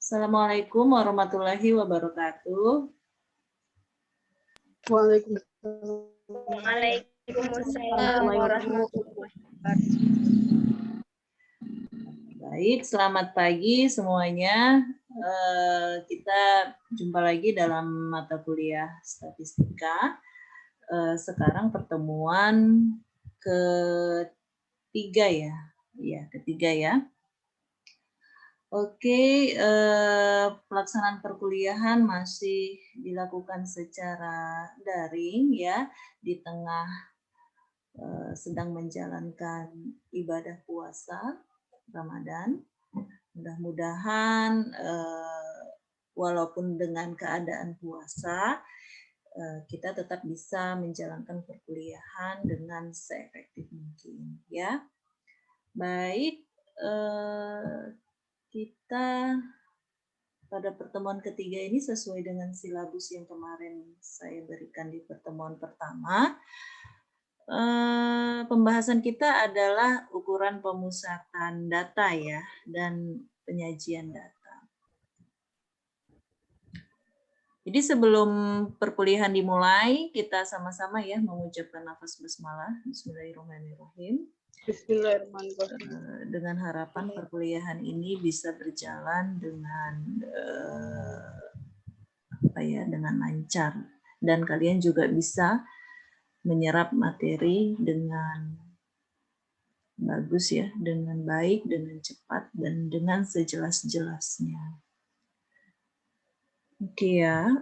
Assalamualaikum warahmatullahi wabarakatuh. Waalaikumsalam warahmatullahi wabarakatuh. Baik, selamat pagi semuanya. Kita jumpa lagi dalam mata kuliah statistika. Sekarang pertemuan ketiga ya. Iya, ketiga ya. Oke, pelaksanaan perkuliahan masih dilakukan secara daring ya, di tengah sedang menjalankan ibadah puasa Ramadan. Mudah-mudahan walaupun dengan keadaan puasa, kita tetap bisa menjalankan perkuliahan dengan seefektif mungkin ya. Baik, kita pada pertemuan ketiga ini sesuai dengan silabus yang kemarin saya berikan di pertemuan pertama. Pembahasan kita adalah ukuran pemusatan data ya dan penyajian data. Jadi sebelum perkuliahan dimulai, kita sama-sama ya mengucapkan nafas basmalah. Bismillahirrahmanirrahim. Bismillahirrahmanirrahim. Dengan harapan perkuliahan ini bisa berjalan dengan dengan lancar dan kalian juga bisa menyerap materi dengan bagus ya, dengan baik, dengan cepat dan dengan sejelas-jelasnya. Oke ya,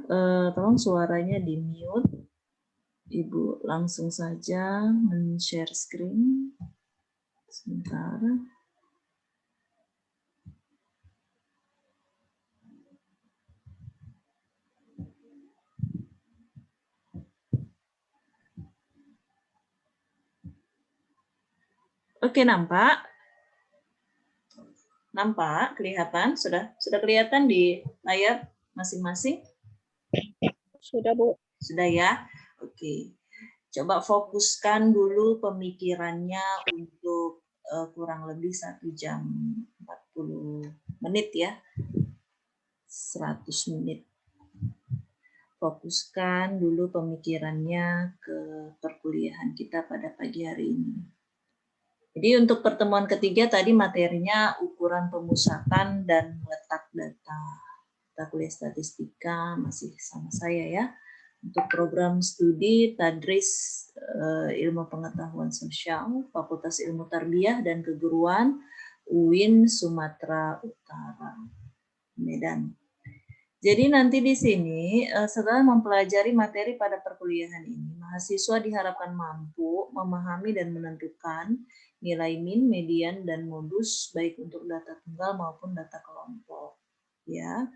tolong suaranya di mute. Ibu langsung saja men-share screen. Sebentar. Oke, nampak? Nampak? Kelihatan? Sudah kelihatan di layar masing-masing? Sudah, Bu. Sudah ya? Oke. Coba fokuskan dulu pemikirannya untuk kurang lebih 1 jam 40 menit ya. 100 menit. Fokuskan dulu pemikirannya ke perkuliahan kita pada pagi hari ini. Jadi untuk pertemuan ketiga tadi materinya ukuran pemusatan dan letak data. Mata kuliah statistika masih sama saya ya. Untuk program studi Tadris Ilmu Pengetahuan Sosial, Fakultas Ilmu Tarbiyah dan Keguruan, UIN Sumatera Utara, Medan. Jadi nanti di sini setelah mempelajari materi pada perkuliahan ini, mahasiswa diharapkan mampu memahami dan menentukan nilai min, median, dan modus baik untuk data tunggal maupun data kelompok. Ya,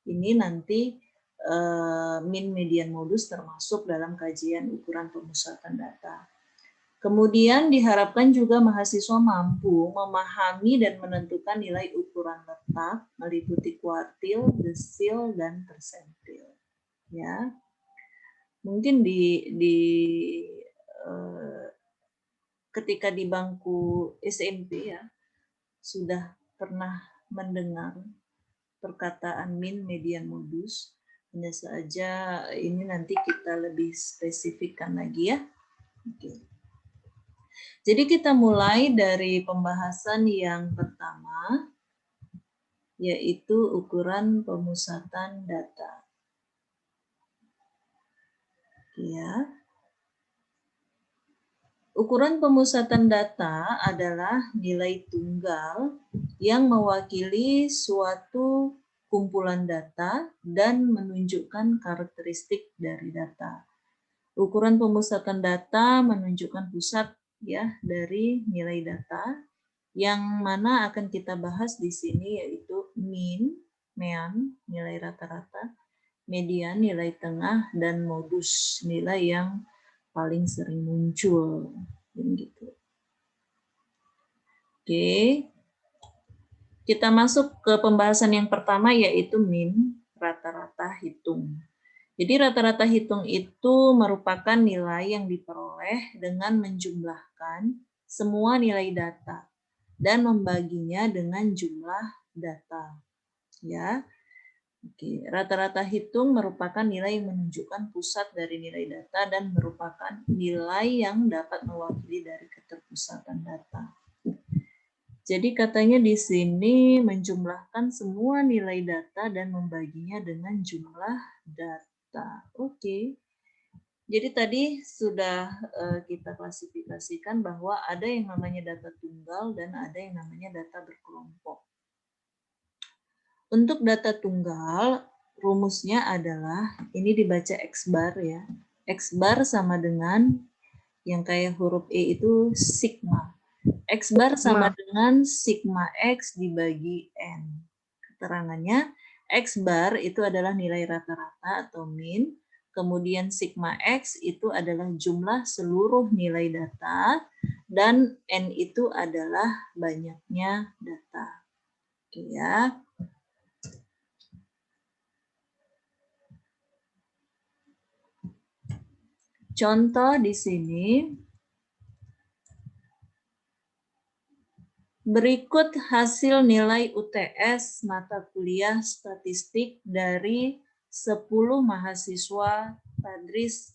ini nanti min, median, modus termasuk dalam kajian ukuran pemusatan data. Kemudian diharapkan juga mahasiswa mampu memahami dan menentukan nilai ukuran letak meliputi kuartil, desil, dan persentil. Ya, mungkin ketika di bangku SMP ya sudah pernah mendengar perkataan min, median, modus. Hanya saja ini nanti kita lebih spesifikkan lagi ya. Oke. Jadi kita mulai dari pembahasan yang pertama, yaitu ukuran pemusatan data. Ya. Ukuran pemusatan data adalah nilai tunggal yang mewakili suatu kumpulan data dan menunjukkan karakteristik dari data. Ukuran pemusatan data menunjukkan pusat ya dari nilai data yang mana akan kita bahas di sini yaitu mean, nilai rata-rata, median, nilai tengah, dan modus, nilai yang paling sering muncul. Gitu. Oke, kita masuk ke pembahasan yang pertama yaitu min, rata-rata hitung. Jadi rata-rata hitung itu merupakan nilai yang diperoleh dengan menjumlahkan semua nilai data dan membaginya dengan jumlah data. Ya. Oke, rata-rata hitung merupakan nilai yang menunjukkan pusat dari nilai data dan merupakan nilai yang dapat mewakili dari keterpusatan data. Jadi katanya di sini menjumlahkan semua nilai data dan membaginya dengan jumlah data. Oke. Jadi tadi sudah kita klasifikasikan bahwa ada yang namanya data tunggal dan ada yang namanya data berkelompok. Untuk data tunggal, rumusnya adalah, ini dibaca X bar ya. X bar sama dengan, yang kayak huruf E itu sigma. X bar sama dengan sigma X dibagi N. Keterangannya, X bar itu adalah nilai rata-rata atau min, kemudian sigma X itu adalah jumlah seluruh nilai data, dan N itu adalah banyaknya data. Oke ya. Contoh di sini, berikut hasil nilai UTS mata kuliah statistik dari 10 mahasiswa Tadris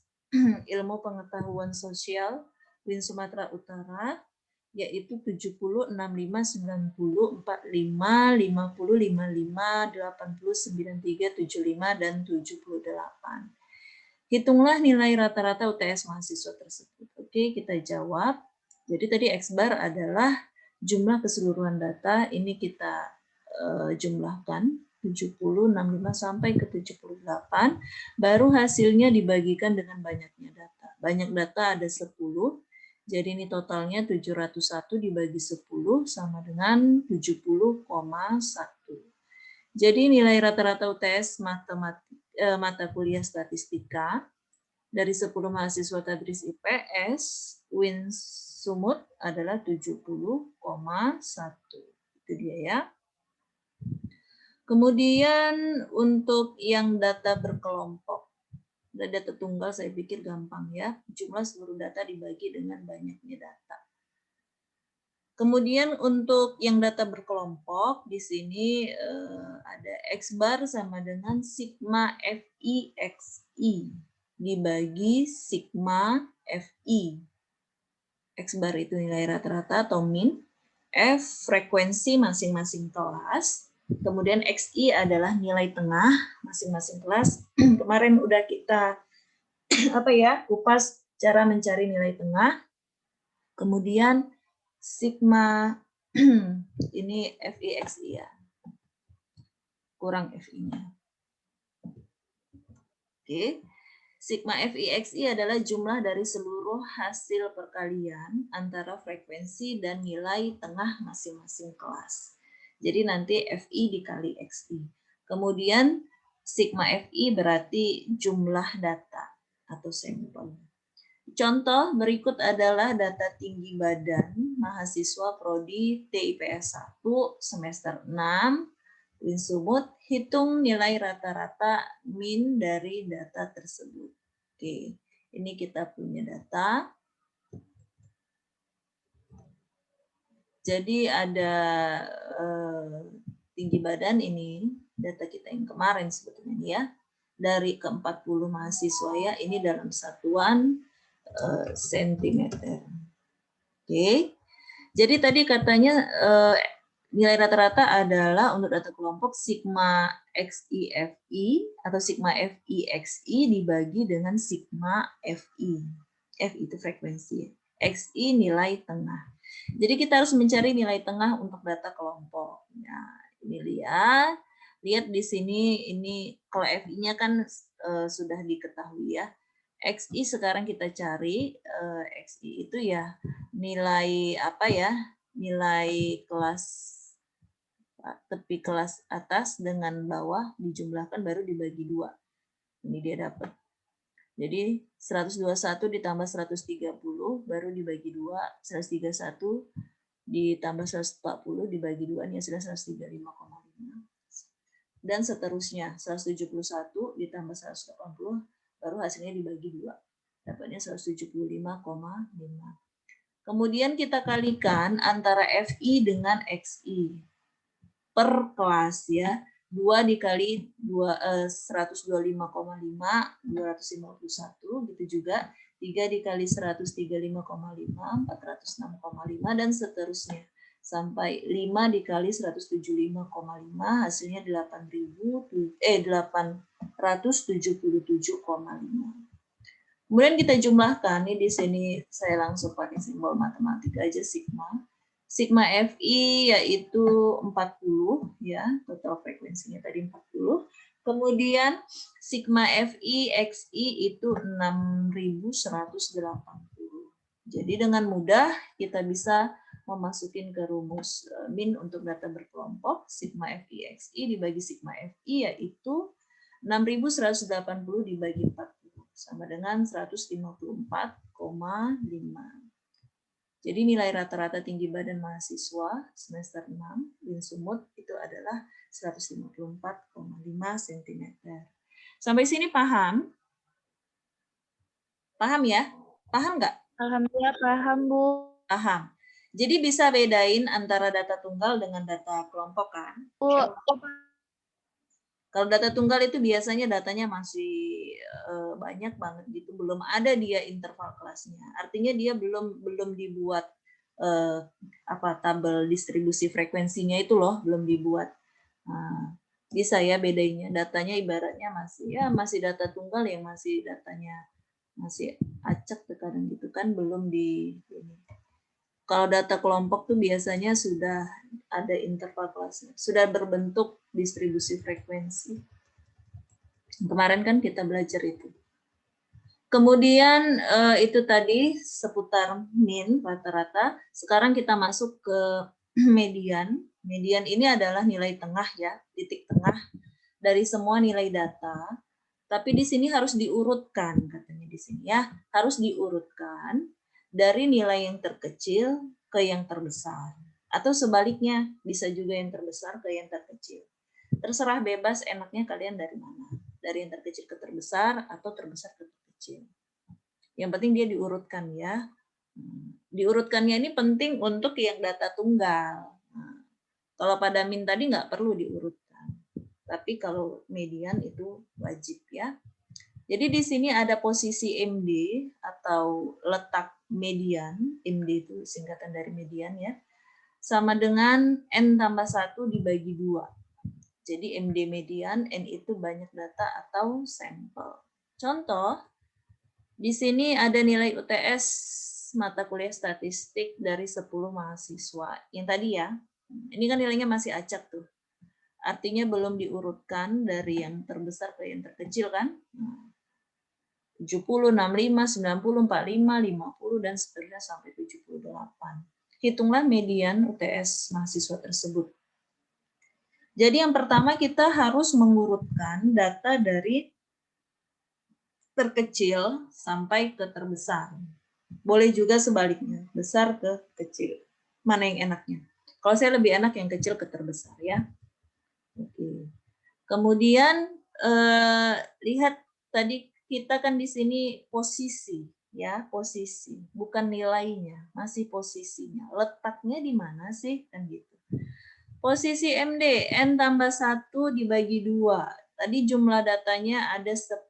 Ilmu Pengetahuan Sosial UIN Sumatera Utara, yaitu 70, 65, 90, 45, 50, 55, 80, 93, 75, dan 78. Hitunglah nilai rata-rata UTS mahasiswa tersebut. Oke, kita jawab. Jadi tadi X bar adalah jumlah keseluruhan data. Ini kita jumlahkan 70, 65 sampai ke 78. Baru hasilnya dibagikan dengan banyaknya data. Banyak data ada 10. Jadi ini totalnya 701 dibagi 10 sama dengan 70,1. Jadi nilai rata-rata UTS mata kuliah statistika dari 10 mahasiswa Tadris IPS UIN Sumut adalah 70,1. Itu dia ya. Kemudian untuk yang data berkelompok, data tunggal saya pikir gampang ya. Jumlah seluruh data dibagi dengan banyaknya data. Kemudian untuk yang data berkelompok, di sini ada X bar sama dengan sigma FI XI dibagi sigma FI. X bar itu nilai rata-rata atau min, F frekuensi masing-masing kelas, kemudian XI adalah nilai tengah masing-masing kelas. Kemarin udah kita kupas cara mencari nilai tengah. Kemudian sigma ini FI/XI ya. Kurang FI-nya. Oke. Sigma FI/XI adalah jumlah dari seluruh hasil perkalian antara frekuensi dan nilai tengah masing-masing kelas. Jadi nanti FI dikali XI. Kemudian sigma FI berarti jumlah data atau sampel. Contoh berikut adalah data tinggi badan mahasiswa Prodi TIPS 1 semester 6 UIN Sumut, hitung nilai rata-rata min dari data tersebut. Oke, ini kita punya data. Jadi ada tinggi badan ini, data kita yang kemarin sebetulnya ya. Dari ke-40 mahasiswa ya, ini dalam satuan sentimeter. Oke. Jadi tadi katanya nilai rata-rata adalah untuk data kelompok sigma XI/FI atau sigma FI/XI dibagi dengan sigma FI. FI itu frekuensi. XI nilai tengah. Jadi kita harus mencari nilai tengah untuk data kelompok. Nah, ini lihat di sini, ini kalau FI-nya kan sudah diketahui ya. XI sekarang kita cari, XI itu ya nilai nilai kelas tepi kelas atas dengan bawah dijumlahkan baru dibagi 2. Ini dia dapat. Jadi 121 ditambah 130 baru dibagi 2, 131 ditambah 140 dibagi 2 ini hasilnya 135,5. Dan seterusnya 171 ditambah 180 baru hasilnya dibagi 2. Dapatnya 175,5. Kemudian kita kalikan antara FI dengan XI per kelas ya. 2 dikali 125,5, 251, gitu juga. 3 dikali 135,5, 406,5, dan seterusnya. Sampai 5 dikali 175,5, hasilnya 877,5. Kemudian kita jumlahkan, ini di sini saya langsung pakai simbol matematika aja, sigma. Sigma Fi yaitu 40, ya, total frekuensinya tadi 40. Kemudian sigma Fi Xi itu 6180. Jadi dengan mudah kita bisa memasukin ke rumus min untuk data berkelompok. Sigma Fi Xi dibagi sigma Fi yaitu 6180 dibagi 40 sama dengan 154,5. Jadi nilai rata-rata tinggi badan mahasiswa semester 6 Winsumut itu adalah 154,5 cm. Sampai sini paham? Paham ya? Paham nggak? Alhamdulillah paham, Bu. Paham. Jadi bisa bedain antara data tunggal dengan data kelompok kan? Bu, Kalau data tunggal itu biasanya datanya masih banyak banget gitu, belum ada dia interval kelasnya. Artinya dia belum dibuat tabel distribusi frekuensinya itu loh, belum dibuat. Nah, bisa ya bedanya. Datanya ibaratnya masih data tunggal yang masih datanya masih acak terkadang gitu kan, belum di ini. Kalau data kelompok tuh biasanya sudah ada interval kelasnya, sudah berbentuk distribusi frekuensi. Kemarin kan kita belajar itu. Kemudian itu tadi seputar min rata-rata. Sekarang kita masuk ke median. Median ini adalah nilai tengah ya, titik tengah dari semua nilai data. Tapi di sini harus diurutkan katanya di sini ya, harus diurutkan dari nilai yang terkecil ke yang terbesar. Atau sebaliknya, bisa juga yang terbesar ke yang terkecil. Terserah bebas enaknya kalian dari mana. Dari yang terkecil ke terbesar atau terbesar ke terkecil. Yang penting dia diurutkan ya. Diurutkannya ini penting untuk yang data tunggal. Nah, kalau pada min tadi nggak perlu diurutkan. Tapi kalau median itu wajib ya. Jadi di sini ada posisi MD atau letak median. MD itu singkatan dari median ya. Sama dengan N tambah 1 dibagi 2. Jadi MD median, N itu banyak data atau sampel. Contoh, di sini ada nilai UTS mata kuliah statistik dari 10 mahasiswa. Yang tadi ya, ini kan nilainya masih acak tuh. Artinya belum diurutkan dari yang terbesar ke yang terkecil kan. 70, 65, 90, 45, 50, dan seterusnya sampai 78. Hitunglah median UTS mahasiswa tersebut. Jadi yang pertama kita harus mengurutkan data dari terkecil sampai ke terbesar. Boleh juga sebaliknya, besar ke kecil. Mana yang enaknya? Kalau saya lebih enak yang kecil ke terbesar ya. Oke. Kemudian lihat tadi kita kan di sini posisi ya, posisi, bukan nilainya, masih posisinya. Letaknya di mana sih kan gitu. Posisi MD N tambah 1 dibagi 2. Tadi jumlah datanya ada 10,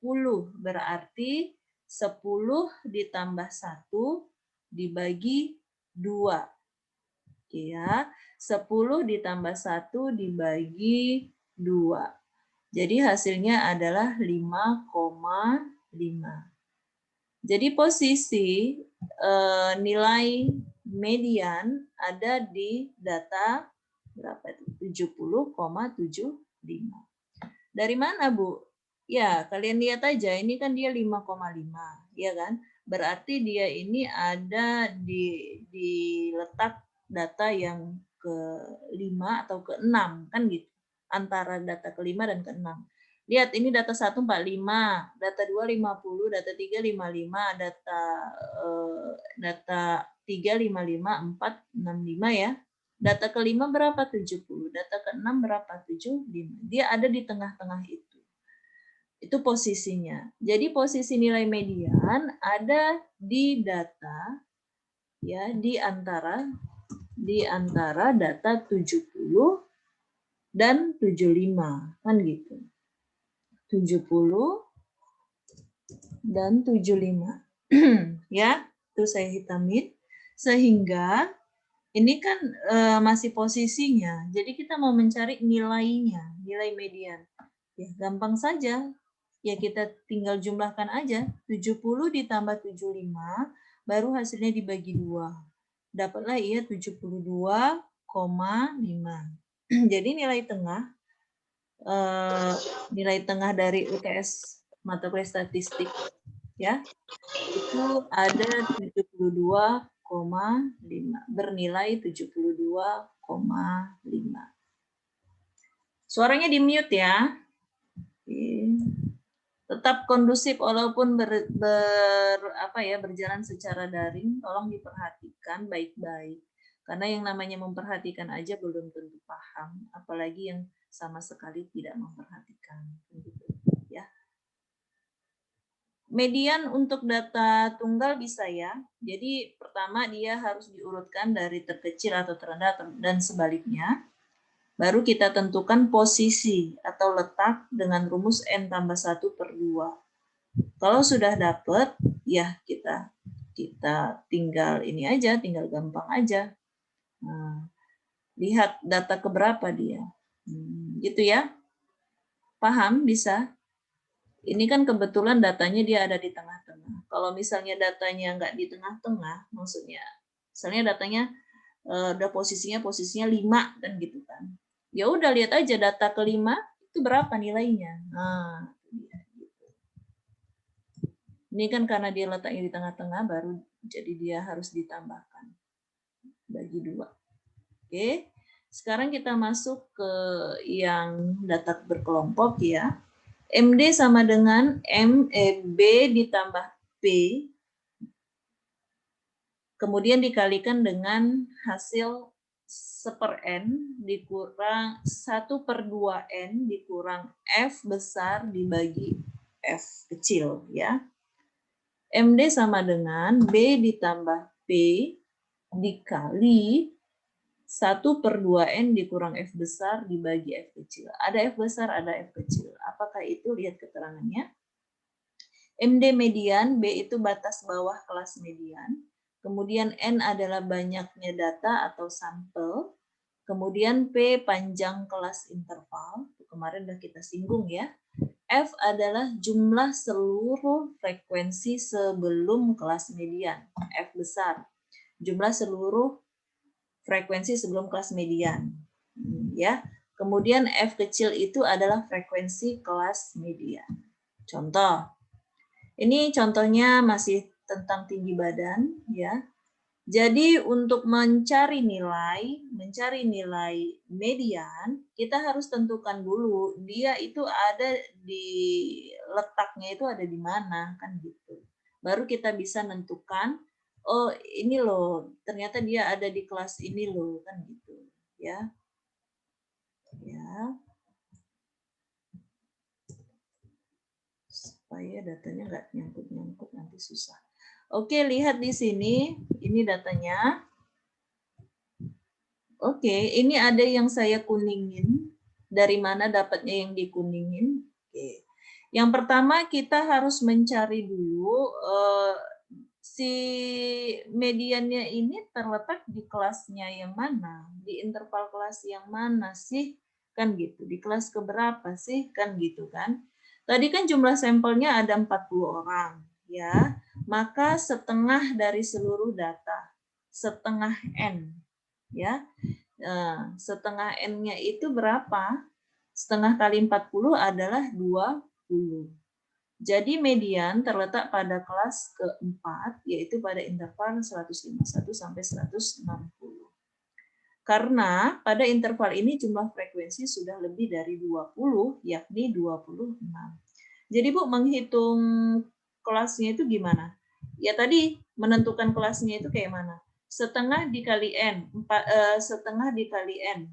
berarti 10 ditambah 1 dibagi 2. Ya, 10 ditambah 1 dibagi 2. Jadi hasilnya adalah 5,5. Jadi posisi nilai median ada di data berapa itu? 70,75. Dari mana, Bu? Ya, kalian lihat aja, ini kan dia 5,5, ya kan? Berarti dia ini ada di letak data yang ke-5 atau ke-6, kan gitu. Antara data ke-5 dan ke-6. Lihat, ini data 1 45, data 2 50, data 3 55, data 3 55, 4 65 ya. Data ke-5 berapa? 70. Data ke-6 berapa? 75. Dia ada di tengah-tengah itu. Itu posisinya. Jadi posisi nilai median ada di data ya, di antara data 70 dan 75, kan gitu. 70 dan 75. Ya, itu saya hitamin. Sehingga ini kan masih posisinya. Jadi kita mau mencari nilainya, nilai median. Ya, gampang saja. Ya kita tinggal jumlahkan aja. 70 ditambah 75, baru hasilnya dibagi 2. Dapatlah ia 72,5. Jadi nilai tengah dari UTS mata kuliah statistik ya itu ada 72,5, bernilai 72,5. Suaranya di mute ya. Oke. Tetap kondusif walaupun berjalan secara daring, tolong diperhatikan baik-baik. Karena yang namanya memperhatikan aja belum tentu paham, apalagi yang sama sekali tidak memperhatikan. Gitu, ya. Median untuk data tunggal bisa ya. Jadi pertama dia harus diurutkan dari terkecil atau terendah dan sebaliknya. Baru kita tentukan posisi atau letak dengan rumus N tambah 1 per 2. Kalau sudah dapat, ya kita tinggal ini aja, tinggal gampang aja. Nah, lihat data keberapa dia. Gitu ya. Paham? Bisa? Ini kan kebetulan datanya dia ada di tengah-tengah. Kalau misalnya datanya nggak di tengah-tengah, maksudnya, misalnya datanya udah posisinya 5 kan gitu kan. Ya udah lihat aja data kelima itu berapa nilainya. Nah, ini kan karena dia letaknya di tengah-tengah, baru jadi dia harus ditambahkan. Bagi 2. Oke, sekarang kita masuk ke yang data berkelompok ya. MD sama dengan B ditambah P, kemudian dikalikan dengan hasil 1/N dikurang 1/2N dikurang F besar dibagi F kecil ya. MD sama dengan B ditambah P dikali 1/2N dikurang F besar dibagi F kecil. Ada F besar, ada F kecil. Apakah itu? Lihat keterangannya. MD median, B itu batas bawah kelas median. Kemudian N adalah banyaknya data atau sampel. Kemudian P panjang kelas interval. Kemarin udah kita singgung ya. F adalah jumlah seluruh frekuensi sebelum kelas median. F besar. Jumlah seluruh frekuensi sebelum kelas median. Ya. Kemudian F kecil itu adalah frekuensi kelas median. Contoh. Ini contohnya masih tentang tinggi badan ya. Jadi untuk mencari nilai median, kita harus tentukan dulu dia itu ada di letaknya itu ada di mana kan gitu. Baru kita bisa menentukan oh ini loh, ternyata dia ada di kelas ini loh kan gitu ya. Ya. Supaya datanya nggak nyangkut-nyangkut nanti susah. Oke, lihat di sini, ini datanya. Oke, ini ada yang saya kuningin. Dari mana dapatnya yang dikuningin? Oke. Yang pertama kita harus mencari dulu si mediannya ini terletak di kelasnya yang mana, di interval kelas yang mana sih, kan gitu. Di kelas keberapa sih, kan gitu kan. Tadi kan jumlah sampelnya ada 40 orang, ya. Maka setengah dari seluruh data, setengah N, ya. Setengah N-nya itu berapa? Setengah kali 40 adalah 20. Jadi median terletak pada kelas keempat, yaitu pada interval 151 sampai 160. Karena pada interval ini jumlah frekuensi sudah lebih dari 20, yakni 26. Jadi Bu, menghitung kelasnya itu gimana? Ya tadi menentukan kelasnya itu kayak mana? Setengah dikali N, setengah dikali N.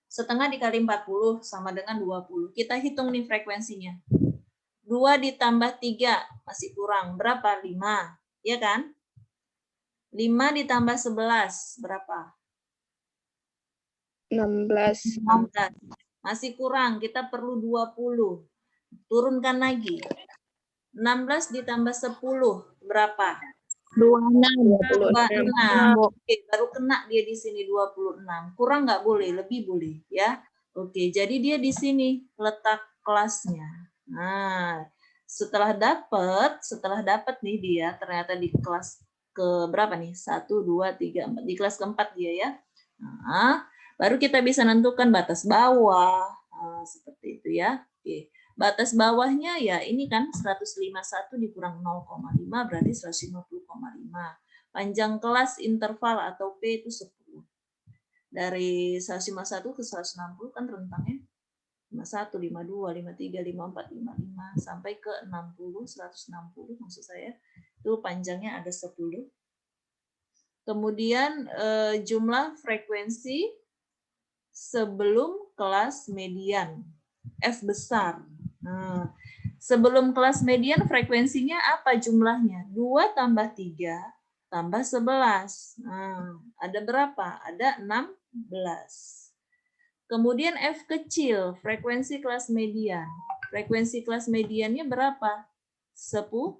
Setengah dikali 40 sama dengan 20. Kita hitung nih frekuensinya. 2 ditambah 3 masih kurang. Berapa? 5. Ya kan? 5 ditambah 11 berapa? 16. 16. Masih kurang, kita perlu 20. Turunkan lagi. 16 ditambah 10, berapa? 26. 26. Oke, baru kena dia di sini 26. Kurang nggak boleh, lebih boleh ya. Oke, jadi dia di sini letak kelasnya. Nah, setelah dapat nih dia ternyata di kelas ke berapa nih? 1, 2, 3, 4. Di kelas keempat dia ya. Nah, baru kita bisa nentukan batas bawah. Nah, seperti itu ya. Oke. Batas bawahnya ya ini kan 151 dikurang 0,5 berarti 150,5. Panjang kelas interval atau P itu 10. Dari 151 ke 160 kan rentangnya 51, 52, 53, 54, 55 sampai ke 60, 160 maksud saya. Itu panjangnya ada 10. Kemudian jumlah frekuensi sebelum kelas median F besar. Nah, sebelum kelas median frekuensinya apa jumlahnya? 2 tambah 3 tambah 11. Nah, ada berapa? Ada 16. Kemudian F kecil, frekuensi kelas median. Frekuensi kelas mediannya berapa? 10.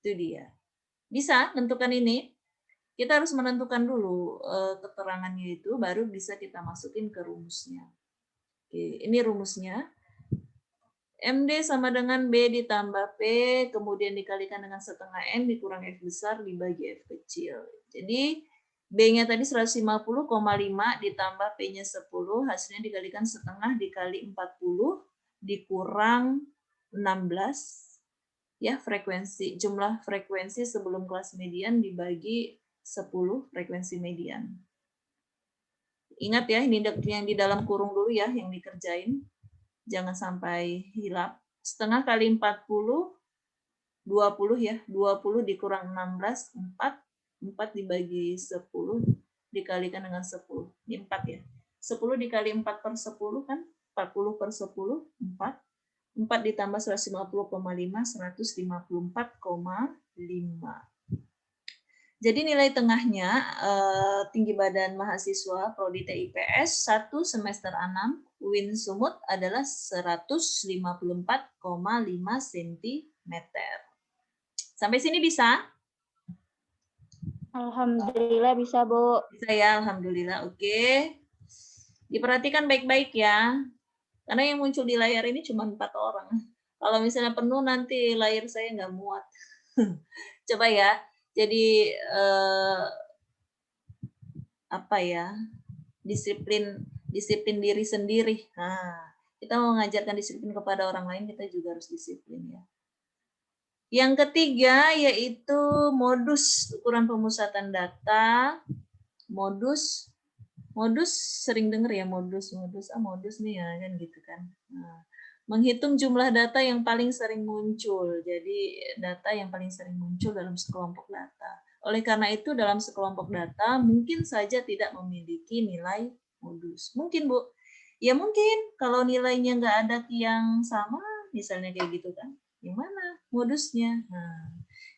Itu dia. Bisa tentukan ini? Kita harus menentukan dulu keterangannya itu, baru bisa kita masukin ke rumusnya. Oke, ini rumusnya. MD sama dengan B ditambah P, kemudian dikalikan dengan setengah N dikurang F besar dibagi F kecil. Jadi B-nya tadi 150,5 ditambah P-nya 10, hasilnya dikalikan setengah dikali 40 dikurang 16. Ya, jumlah frekuensi sebelum kelas median dibagi 10 frekuensi median. Ingat ya, ini yang di dalam kurung dulu ya yang dikerjain. Jangan sampai hilap. Setengah kali 40, 20 ya. 20 dikurang 16, 4. 4 dibagi 10, dikalikan dengan 10. Ini 4 ya. 10 dikali 4 per 10 kan? 40 per 10, 4. 4 ditambah 150,5, 154,5. Jadi nilai tengahnya tinggi badan mahasiswa Prodi TIPS 1 semester 6 UIN Sumut adalah 154,5 cm. Sampai sini bisa? Alhamdulillah bisa, Bu. Bisa ya, alhamdulillah. Oke. Diperhatikan baik-baik ya. Karena yang muncul di layar ini cuma 4 orang. Kalau misalnya penuh nanti layar saya nggak muat. Coba ya. Jadi apa ya, disiplin diri sendiri. Nah, kita mau mengajarkan disiplin kepada orang lain, kita juga harus disiplin ya. Yang ketiga yaitu modus ukuran pemusatan data. Modus sering dengar ya modus nih ya kan gitu kan. Nah, menghitung jumlah data yang paling sering muncul. Jadi data yang paling sering muncul dalam sekelompok data. Oleh karena itu dalam sekelompok data mungkin saja tidak memiliki nilai modus. Mungkin Bu. Ya mungkin kalau nilainya nggak ada yang sama, misalnya kayak gitu kan. Yang mana modusnya? Nah,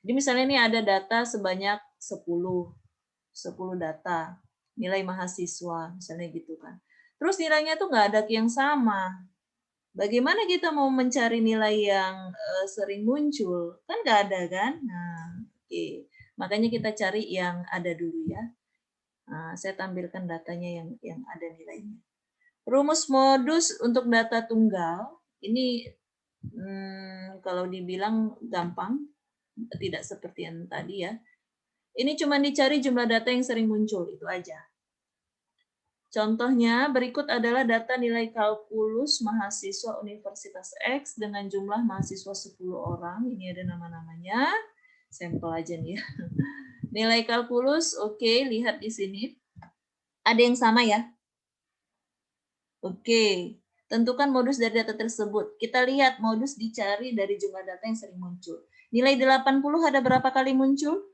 jadi misalnya ini ada data sebanyak 10 data. Nilai mahasiswa, misalnya gitu kan. Terus nilainya tuh nggak ada yang sama. Bagaimana kita mau mencari nilai yang sering muncul? Kan nggak ada kan? Nah, oke. Makanya kita cari yang ada dulu ya. Nah, saya tampilkan datanya yang ada nilainya. Rumus modus untuk data tunggal, ini kalau dibilang gampang, tidak seperti yang tadi ya. Ini cuma dicari jumlah data yang sering muncul, itu aja. Contohnya, berikut adalah data nilai kalkulus mahasiswa Universitas X dengan jumlah mahasiswa 10 orang. Ini ada nama-namanya. Sampel aja nih ya. Nilai kalkulus, oke, lihat di sini. Ada yang sama ya? Oke, tentukan modus dari data tersebut. Kita lihat modus dicari dari jumlah data yang sering muncul. Nilai 80 ada berapa kali muncul?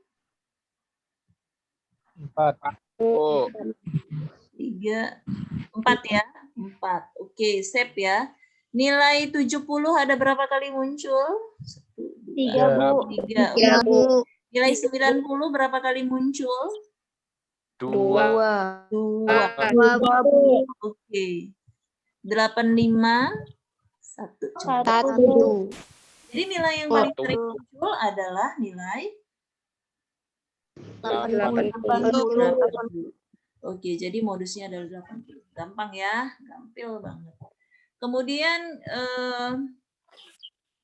4. Oh. 3, 4 ya? 4. Oke, save ya. Nilai 70 ada berapa kali muncul? 3, Bu. 3. Nilai 90 berapa kali muncul? 2. 2. 2. Oke. 85. 1. Coba. 1. Jadi nilai yang paling Satu. sering muncul adalah nilai 80. 80. Oke, jadi modusnya adalah 80. Gampang ya, gampil banget. Kemudian,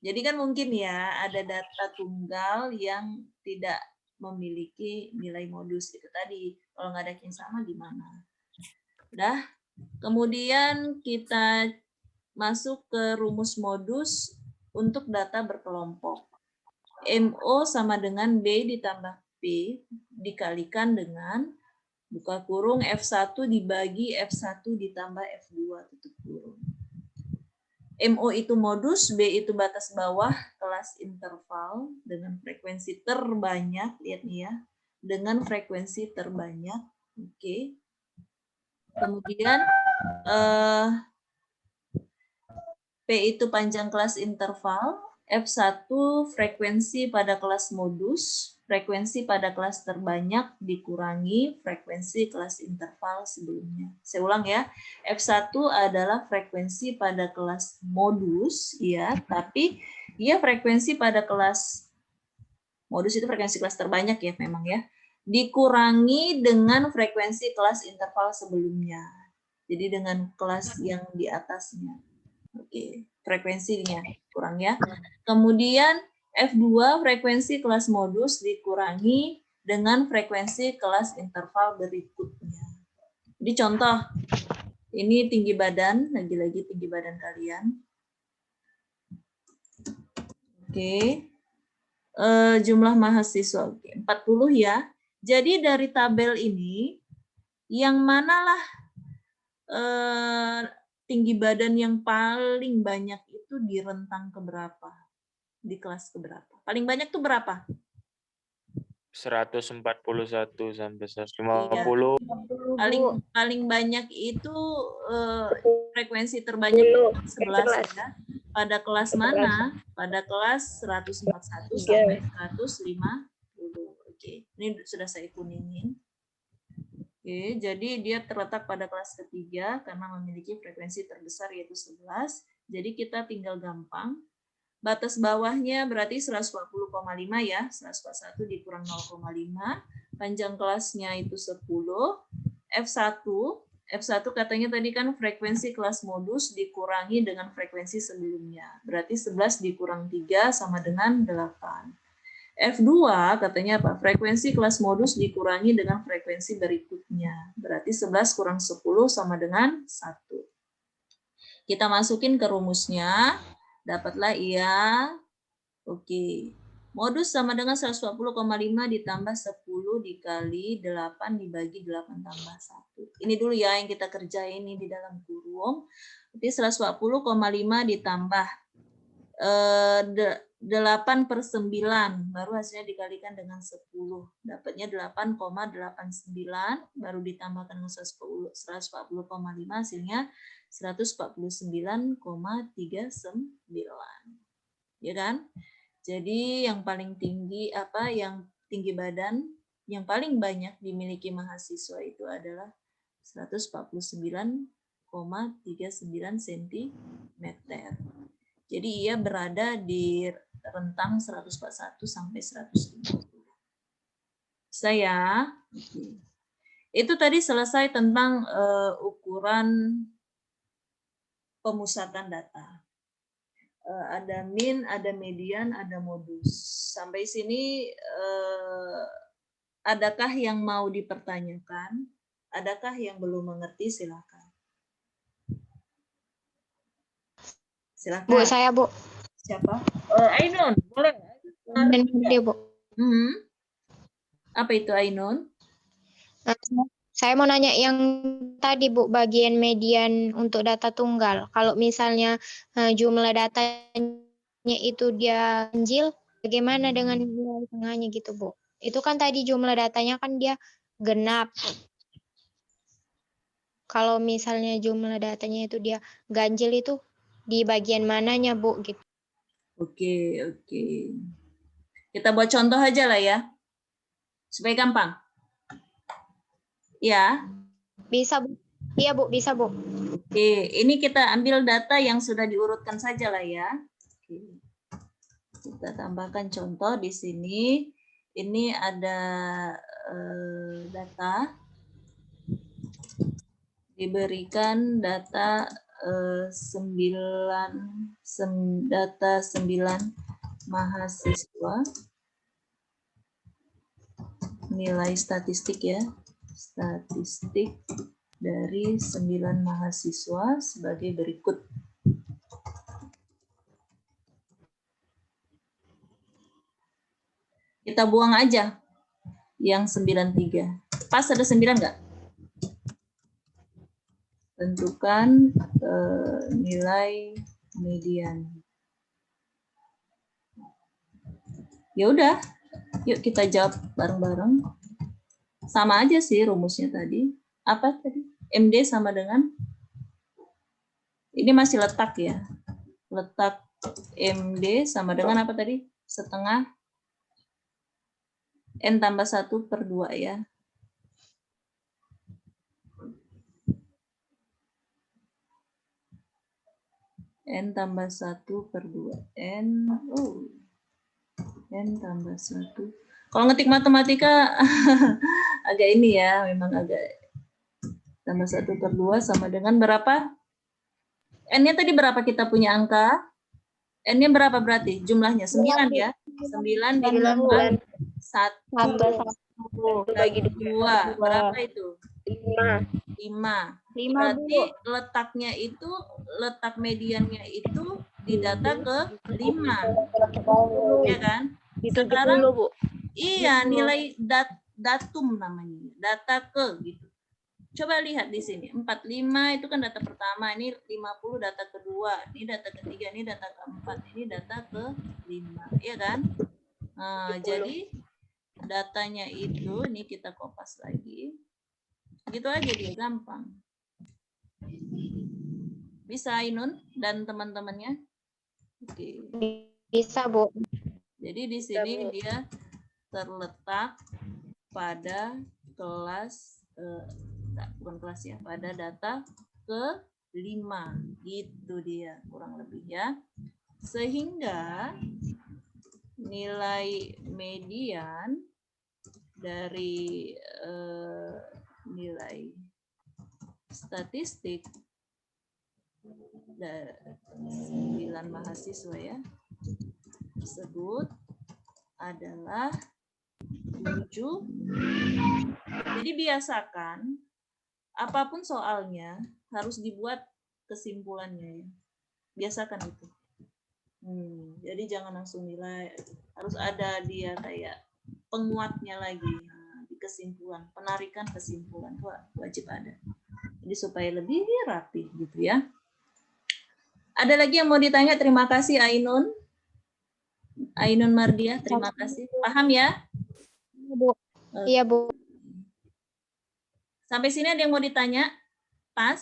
jadi kan mungkin ya ada data tunggal yang tidak memiliki nilai modus itu tadi. Kalau nggak ada yang sama gimana? Udah. Kemudian kita masuk ke rumus modus untuk data berkelompok. MO sama dengan B ditambah P dikalikan dengan buka kurung F1 dibagi F1 ditambah F2 tutup kurung. MO itu modus, B itu batas bawah kelas interval dengan frekuensi terbanyak, lihat nih ya, dengan frekuensi terbanyak. Oke. Kemudian P itu panjang kelas interval, F1 frekuensi pada kelas modus, frekuensi pada kelas terbanyak dikurangi frekuensi kelas interval sebelumnya. Saya ulang ya, F1 adalah frekuensi pada kelas modus, ya, tapi dia frekuensi pada kelas modus itu frekuensi kelas terbanyak ya memang ya, dikurangi dengan frekuensi kelas interval sebelumnya. Jadi dengan kelas yang di atasnya. Oke, frekuensinya kurang ya. Kemudian F2 frekuensi kelas modus dikurangi dengan frekuensi kelas interval berikutnya. Jadi contoh, ini tinggi badan, lagi-lagi tinggi badan kalian. Oke, jumlah mahasiswa 40 ya. Jadi dari tabel ini, yang manalah tinggi badan yang paling banyak itu di rentang keberapa? Di kelas keberapa? Paling banyak tuh berapa? 141 sampai 150. Iya. Paling banyak itu frekuensi terbanyak 11 ya. Pada kelas mana? Pada kelas 141 sampai 150. Oke, ini sudah saya kuningin. Oke, jadi dia terletak pada kelas ketiga karena memiliki frekuensi terbesar yaitu 11. Jadi kita tinggal gampang. Batas bawahnya berarti 140,5 ya. 141 dikurang 0,5. Panjang kelasnya itu 10. F1. F1 katanya tadi kan frekuensi kelas modus dikurangi dengan frekuensi sebelumnya. Berarti 11 dikurang 3 sama dengan 8. F2 katanya apa? Frekuensi kelas modus dikurangi dengan frekuensi berikutnya. Berarti 11 kurang 10 sama dengan 1. Kita masukin ke rumusnya. Dapatlah iya. Oke. Modus sama dengan 140,5 ditambah 10 dikali 8 dibagi 8 tambah 1. Ini dulu ya yang kita kerjain ini di dalam kurung. Jadi 140,5 ditambah 8 per 9, baru hasilnya dikalikan dengan 10. Dapatnya 8,89, baru ditambahkan dengan 140,5, hasilnya 149,39. Ya kan? Jadi yang paling tinggi, yang tinggi badan, yang paling banyak dimiliki mahasiswa itu adalah 149,39 cm. Jadi ia berada di rentang 141 sampai 150. Saya itu tadi selesai tentang ukuran pemusatan data. Ada min, ada median, ada modus. Sampai sini adakah yang mau dipertanyakan? Adakah yang belum mengerti? Silakan. Silakan. Bu, saya, Bu. Siapa? Ainun, boleh? Dia, Bu. Apa itu Ainun? Saya mau nanya yang tadi, Bu, bagian median untuk data tunggal. Kalau misalnya jumlah datanya itu dia ganjil, bagaimana dengan nilai tengahnya gitu, Bu? Itu kan tadi jumlah datanya kan dia genap. Kalau misalnya jumlah datanya itu dia ganjil itu di bagian mananya, Bu? Gitu. Oke. Kita buat contoh aja lah ya, supaya gampang. Ya. Bisa, Bu. Iya, Bu, bisa, Bu. Oke, ini kita ambil data yang sudah diurutkan saja lah ya. Oke. Kita tambahkan contoh di sini. Ini ada data. Diberikan data 9 mahasiswa. Nilai statistik ya. Statistik dari 9 mahasiswa sebagai berikut. Kita buang aja yang 93. Pas ada 9 nggak? Tentukan nilai median. Ya udah, yuk kita jawab bareng-bareng. Sama aja sih rumusnya tadi. Apa tadi? MD sama dengan? Ini masih letak ya. Letak MD sama dengan apa tadi? Setengah N tambah 1/2 ya. N tambah 1/2. N tambah 1. Kalau ngetik matematika agak ini ya, memang agak tambah 1/2 sama dengan berapa? N-nya tadi berapa kita punya angka? N-nya berapa berarti? Jumlahnya 9 ya? 9 ditambah 1 Tambah 1 bagi 2. Berapa itu? 5. 5. 5, Berarti Bu. letaknya itu, letak mediannya itu di data ke 5. Ya kan? Sekarang, Bu. iya, nilai datum namanya. Data ke gitu. Coba lihat di sini. 45 itu kan data pertama. Ini 50 data kedua. Ini data ketiga. Ini data keempat. Ini data ke-5. Iya kan? Nah, jadi datanya itu, ini kita kopas lagi. Gitu aja dia, gampang. Bisa Ainun dan teman-temannya? Oke. Bisa, Bu. Jadi di sini dia terletak pada kelas, bukan kelas ya, pada data ke-5. Gitu dia, kurang lebih ya. Sehingga nilai median dari nilai statistik 9 mahasiswa ya tersebut adalah 7. Jadi biasakan apapun soalnya harus dibuat kesimpulannya ya. Biasakan itu. Jadi jangan langsung nilai, harus ada dia kayak penguatnya lagi. Di kesimpulan, penarikan kesimpulan itu wajib ada. Jadi supaya lebih rapi gitu ya. Ada lagi yang mau ditanya? Terima kasih Ainun. Ainun Mardia, terima kasih. Paham ya? Bu. Iya, Bu. Sampai sini ada yang mau ditanya? Pas?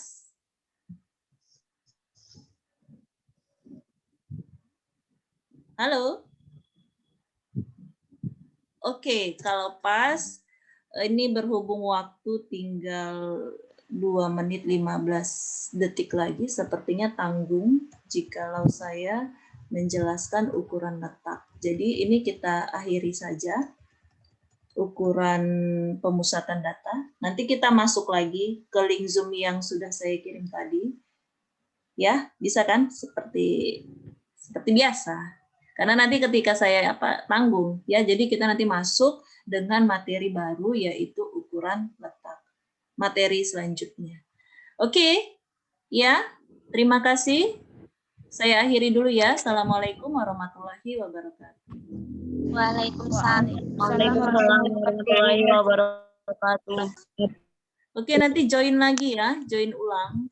Halo? Oke, kalau pas, ini berhubung waktu tinggal 2 menit 15 detik lagi, sepertinya tanggung jikalau saya menjelaskan ukuran letak. Jadi ini kita akhiri saja ukuran pemusatan data. Nanti kita masuk lagi ke link Zoom yang sudah saya kirim tadi. Ya, bisa kan? Seperti biasa. Karena nanti ketika saya tanggung, ya, jadi kita nanti masuk dengan materi baru yaitu ukuran letak. Materi selanjutnya. Oke, ya, terima kasih. Saya akhiri dulu ya. Assalamualaikum warahmatullahi wabarakatuh. Waalaikumsalam. warahmatullahi wabarakatuh. Oke, nanti join lagi ya, join ulang.